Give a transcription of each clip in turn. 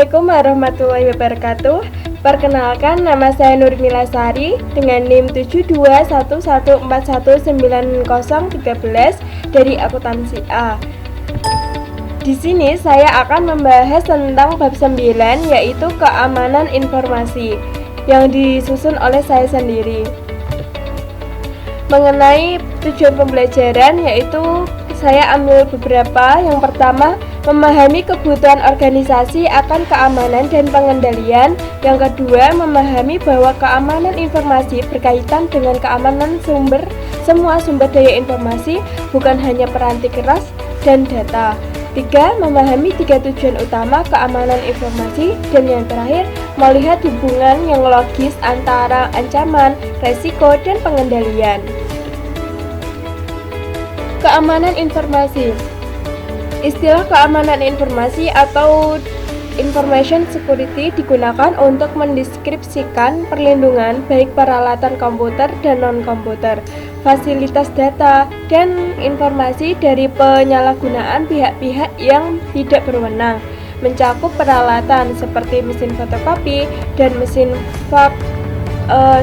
Assalamualaikum warahmatullahi wabarakatuh. Perkenalkan, nama saya Nurmila Sari dengan NIM 7211419013 dari akuntansi A. Di sini saya akan membahas tentang bab 9, yaitu keamanan informasi yang disusun oleh saya sendiri. Mengenai tujuan pembelajaran, yaitu saya ambil beberapa. Yang pertama, memahami kebutuhan organisasi akan keamanan dan pengendalian. Yang kedua, memahami bahwa keamanan informasi berkaitan dengan keamanan semua sumber daya informasi, bukan hanya peranti keras dan data. 3. Memahami 3 tujuan utama keamanan informasi. Dan yang terakhir, melihat hubungan yang logis antara ancaman, resiko, dan pengendalian. Keamanan informasi. Istilah keamanan informasi atau information security digunakan untuk mendeskripsikan perlindungan baik peralatan komputer dan non-komputer, fasilitas data, dan informasi dari penyalahgunaan pihak-pihak yang tidak berwenang, mencakup peralatan seperti mesin fotokopi dan mesin fax,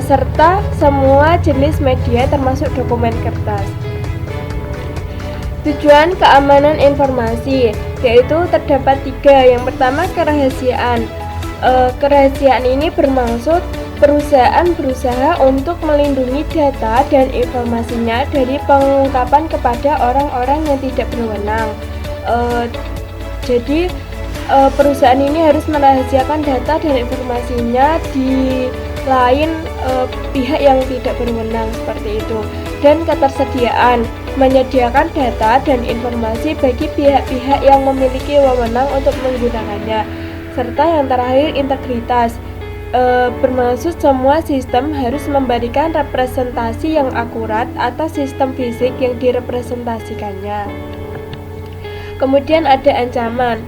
serta semua jenis media termasuk dokumen kertas. Tujuan keamanan informasi yaitu terdapat 3. Yang pertama, kerahasiaan. Kerahasiaan ini bermaksud perusahaan berusaha untuk melindungi data dan informasinya dari pengungkapan kepada orang-orang yang tidak berwenang. Jadi perusahaan ini harus merahasiakan data dan informasinya di lain pihak yang tidak berwenang, seperti itu. Dan ketersediaan, menyediakan data dan informasi bagi pihak-pihak yang memiliki wewenang untuk menggunakannya. Serta yang terakhir, integritas, bermaksud semua sistem harus memberikan representasi yang akurat atas sistem fisik yang direpresentasikannya. Kemudian ada ancaman.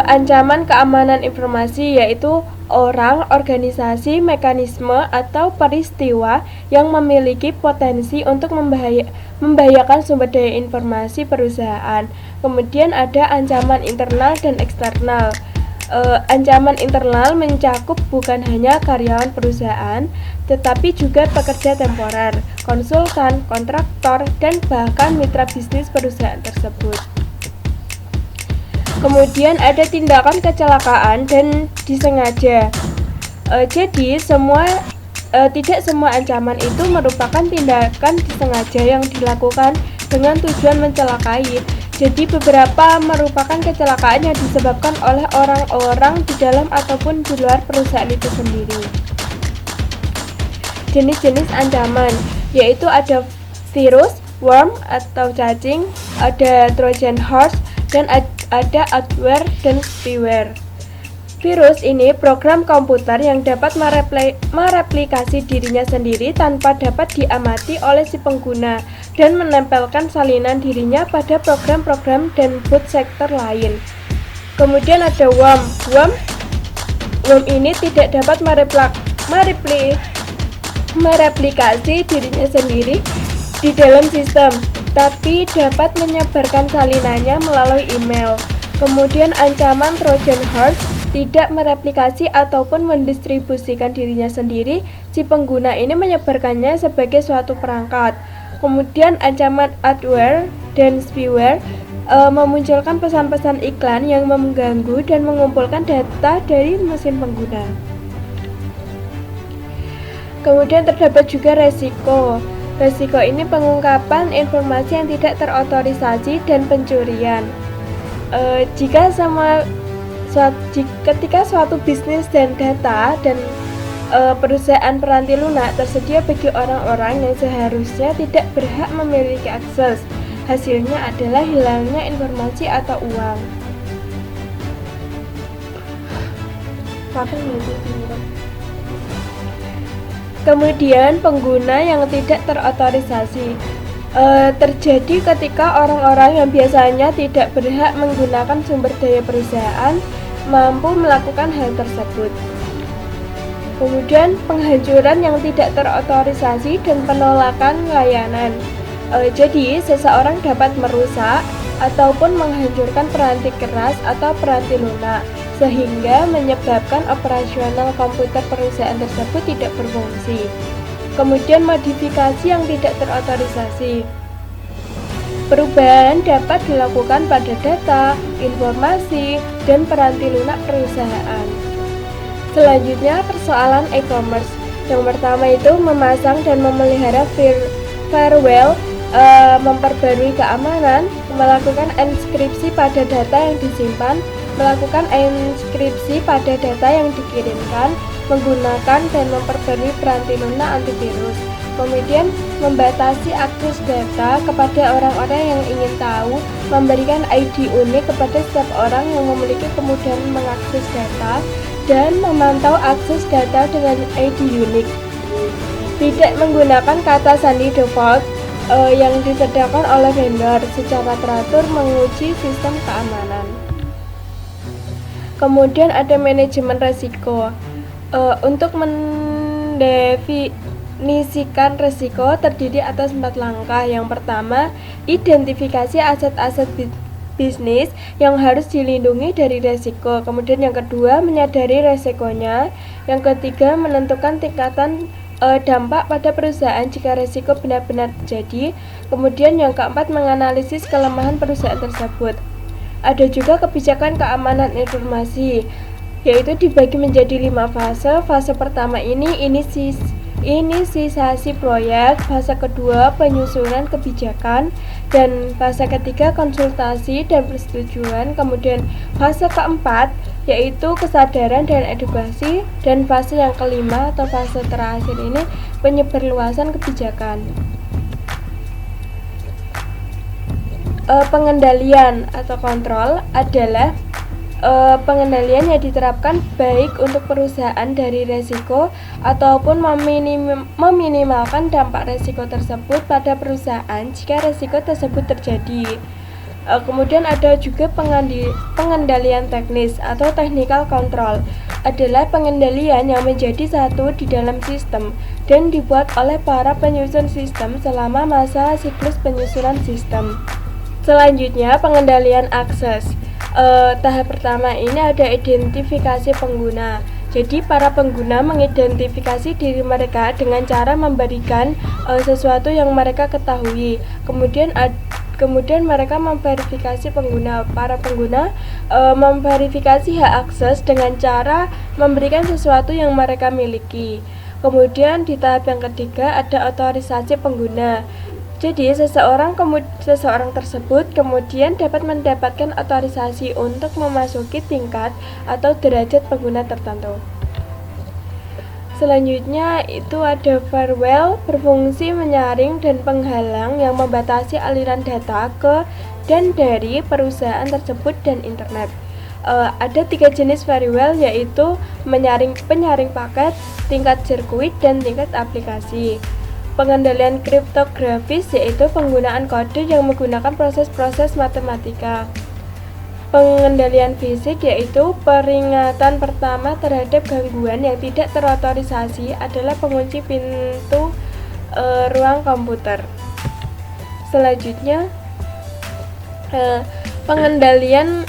Ancaman keamanan informasi yaitu orang, organisasi, mekanisme, atau peristiwa yang memiliki potensi untuk membahayakan sumber daya informasi perusahaan. Kemudian ada ancaman internal dan eksternal. Ancaman internal mencakup bukan hanya karyawan perusahaan, tetapi juga pekerja temporer, konsultan, kontraktor, dan bahkan mitra bisnis perusahaan tersebut. Kemudian ada tindakan kecelakaan dan disengaja. Jadi tidak semua ancaman itu merupakan tindakan disengaja yang dilakukan dengan tujuan mencelakai. Jadi beberapa merupakan kecelakaan yang disebabkan oleh orang-orang di dalam ataupun di luar perusahaan itu sendiri. Jenis-jenis ancaman yaitu ada virus, worm atau cacing, ada Trojan horse, dan ada adware dan spyware. Virus ini program komputer yang dapat mereplikasi dirinya sendiri tanpa dapat diamati oleh si pengguna dan menempelkan salinan dirinya pada program-program dan boot sektor lain. Kemudian ada worm. Worm ini tidak dapat mereplikasi dirinya sendiri di dalam sistem, tapi dapat menyebarkan salinannya melalui email. Kemudian ancaman Trojan horse, tidak mereplikasi ataupun mendistribusikan dirinya sendiri, si pengguna ini menyebarkannya sebagai suatu perangkat. Kemudian ancaman adware dan spyware, memunculkan pesan-pesan iklan yang mengganggu dan mengumpulkan data dari mesin pengguna. Kemudian terdapat juga resiko. Resiko ini pengungkapan informasi yang tidak terotorisasi dan pencurian. Ketika suatu bisnis dan data dan perusahaan peranti lunak tersedia bagi orang-orang yang seharusnya tidak berhak memiliki akses, hasilnya adalah hilangnya informasi atau uang. Kemudian pengguna yang tidak terotorisasi terjadi ketika orang-orang yang biasanya tidak berhak menggunakan sumber daya perusahaan mampu melakukan hal tersebut. Kemudian penghancuran yang tidak terotorisasi dan penolakan layanan. Jadi seseorang dapat merusak ataupun menghancurkan peranti keras atau peranti lunak, sehingga menyebabkan operasional komputer perusahaan tersebut tidak berfungsi. Kemudian modifikasi yang tidak terotorisasi. Perubahan dapat dilakukan pada data, informasi, dan peranti lunak perusahaan. Selanjutnya, persoalan e-commerce. Yang pertama itu memasang dan memelihara firewall, memperbarui keamanan, melakukan enkripsi pada data yang disimpan, melakukan enkripsi pada data yang dikirimkan, menggunakan dan memperbarui peranti lunak antivirus. Kemudian membatasi akses data kepada orang-orang yang ingin tahu, memberikan ID unik kepada setiap orang yang memiliki kemudahan mengakses data, dan memantau akses data dengan ID unik. Tidak menggunakan kata sandi default yang disediakan oleh vendor, secara teratur menguji sistem keamanan. Kemudian ada manajemen resiko. Untuk mendefinisikan resiko terdiri atas 4 langkah. Yang pertama, identifikasi aset-aset bisnis yang harus dilindungi dari resiko. Kemudian yang kedua, menyadari resikonya. Yang ketiga, menentukan tingkatan dampak pada perusahaan jika resiko benar-benar terjadi. Kemudian yang keempat, menganalisis kelemahan perusahaan tersebut. Ada juga kebijakan keamanan informasi, yaitu dibagi menjadi 5 fase. Fase pertama ini inisiasi proyek, fase kedua penyusunan kebijakan, dan fase ketiga konsultasi dan persetujuan. Kemudian fase keempat yaitu kesadaran dan edukasi, dan fase yang kelima atau fase terakhir ini penyebarluasan kebijakan. Pengendalian atau kontrol adalah pengendalian yang diterapkan baik untuk perusahaan dari resiko ataupun meminimalkan dampak resiko tersebut pada perusahaan jika resiko tersebut terjadi. Kemudian ada juga pengendalian teknis atau technical control, adalah pengendalian yang menjadi satu di dalam sistem dan dibuat oleh para penyusun sistem selama masa siklus penyusunan sistem. Selanjutnya, pengendalian akses. Tahap pertama ini ada identifikasi pengguna. Jadi para pengguna mengidentifikasi diri mereka dengan cara memberikan sesuatu yang mereka ketahui. Kemudian mereka memverifikasi pengguna. Para pengguna memverifikasi hak akses dengan cara memberikan sesuatu yang mereka miliki. Kemudian di tahap yang ketiga ada otorisasi pengguna. Jadi seseorang tersebut kemudian dapat mendapatkan otorisasi untuk memasuki tingkat atau derajat pengguna tertentu. Selanjutnya itu ada firewall, berfungsi menyaring dan penghalang yang membatasi aliran data ke dan dari perusahaan tersebut dan internet. Ada 3 jenis firewall, yaitu penyaring paket, tingkat sirkuit, dan tingkat aplikasi. Pengendalian kriptografis yaitu penggunaan kode yang menggunakan proses-proses matematika. Pengendalian fisik yaitu peringatan pertama terhadap gangguan yang tidak terotorisasi adalah pengunci pintu ruang komputer. Selanjutnya pengendalian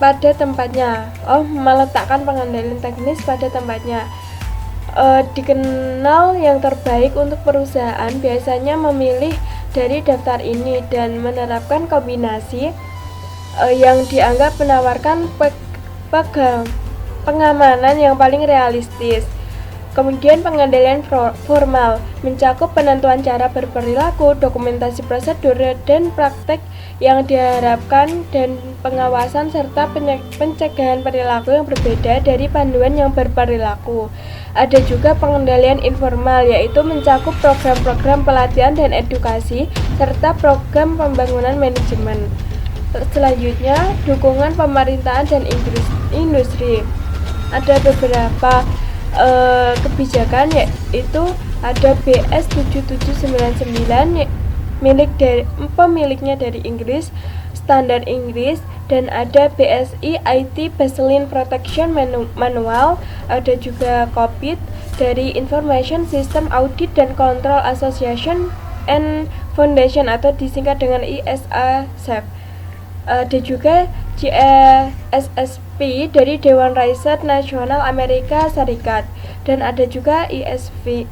pada tempatnya. Meletakkan pengendalian teknis pada tempatnya. Dikenal yang terbaik untuk perusahaan biasanya memilih dari daftar ini dan menerapkan kombinasi yang dianggap menawarkan pengamanan yang paling realistis. Kemudian pengendalian formal mencakup penentuan cara berperilaku, dokumentasi prosedur dan praktek yang diharapkan, dan pengawasan serta pencegahan perilaku yang berbeda dari panduan yang berperilaku. Ada juga pengendalian informal, yaitu mencakup program-program pelatihan dan edukasi serta program pembangunan manajemen. Selanjutnya, dukungan pemerintahan dan industri. Ada beberapa kebijakan, yaitu ada BS 7799 pemiliknya dari Inggris, standar Inggris, dan ada BSI IT Baseline Protection Manual. Ada juga COPIT dari Information System Audit and Control Association and Foundation atau disingkat dengan ISA-SAF. Ada juga GSSP dari Dewan Riset Nasional Amerika Serikat, dan ada juga ISV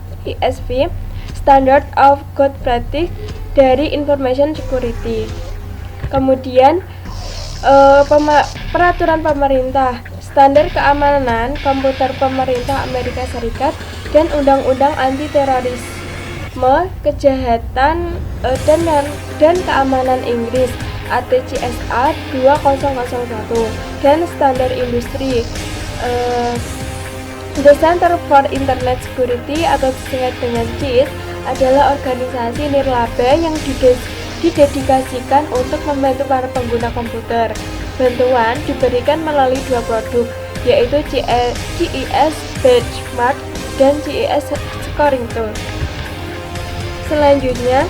Standard of Good Practice dari Information Security. Kemudian peraturan pemerintah, standar keamanan komputer pemerintah Amerika Serikat, dan undang-undang anti terorisme, kejahatan dan keamanan Inggris ATCSA 2001, dan standar industri. The Center for Internet Security atau disingkat dengan CIS adalah organisasi nirlaba yang didedikasikan untuk membantu para pengguna komputer. Bantuan diberikan melalui 2 produk, yaitu CIS Benchmark dan CIS Scoring Tool. Selanjutnya,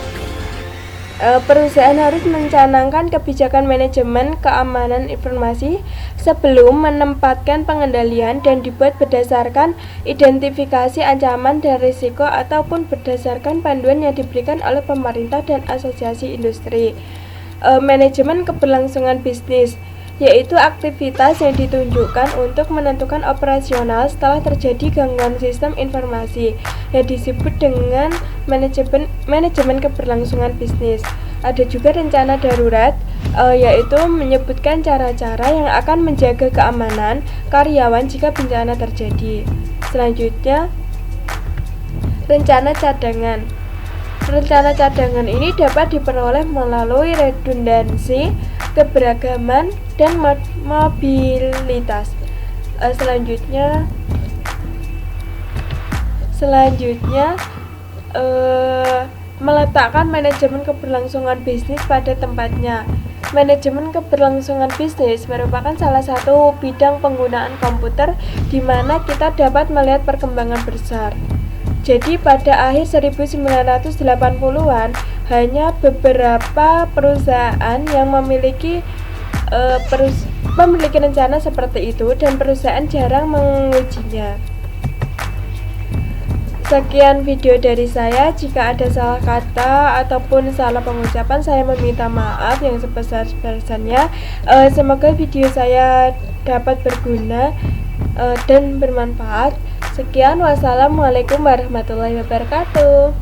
perusahaan harus mencanangkan kebijakan manajemen keamanan informasi sebelum menempatkan pengendalian, dan dibuat berdasarkan identifikasi ancaman dan risiko ataupun berdasarkan panduan yang diberikan oleh pemerintah dan asosiasi industri. Manajemen keberlangsungan bisnis, yaitu aktivitas yang ditunjukkan untuk menentukan operasional setelah terjadi gangguan sistem informasi, yang disebut dengan manajemen keberlangsungan bisnis. Ada juga rencana darurat, yaitu menyebutkan cara-cara yang akan menjaga keamanan karyawan jika bencana terjadi. Selanjutnya, rencana cadangan. Rencana cadangan ini dapat diperoleh melalui redundansi, keberagaman, dan mobilitas. Selanjutnya meletakkan manajemen keberlangsungan bisnis pada tempatnya. Manajemen keberlangsungan bisnis merupakan salah satu bidang penggunaan komputer di mana kita dapat melihat perkembangan besar. Jadi pada akhir 1980-an hanya beberapa perusahaan yang memiliki rencana seperti itu, dan perusahaan jarang mengujinya. Sekian video dari saya. Jika ada salah kata ataupun salah pengucapan, saya meminta maaf yang sebesar-besarnya. Semoga video saya dapat berguna dan bermanfaat. Sekian, wassalamualaikum warahmatullahi wabarakatuh.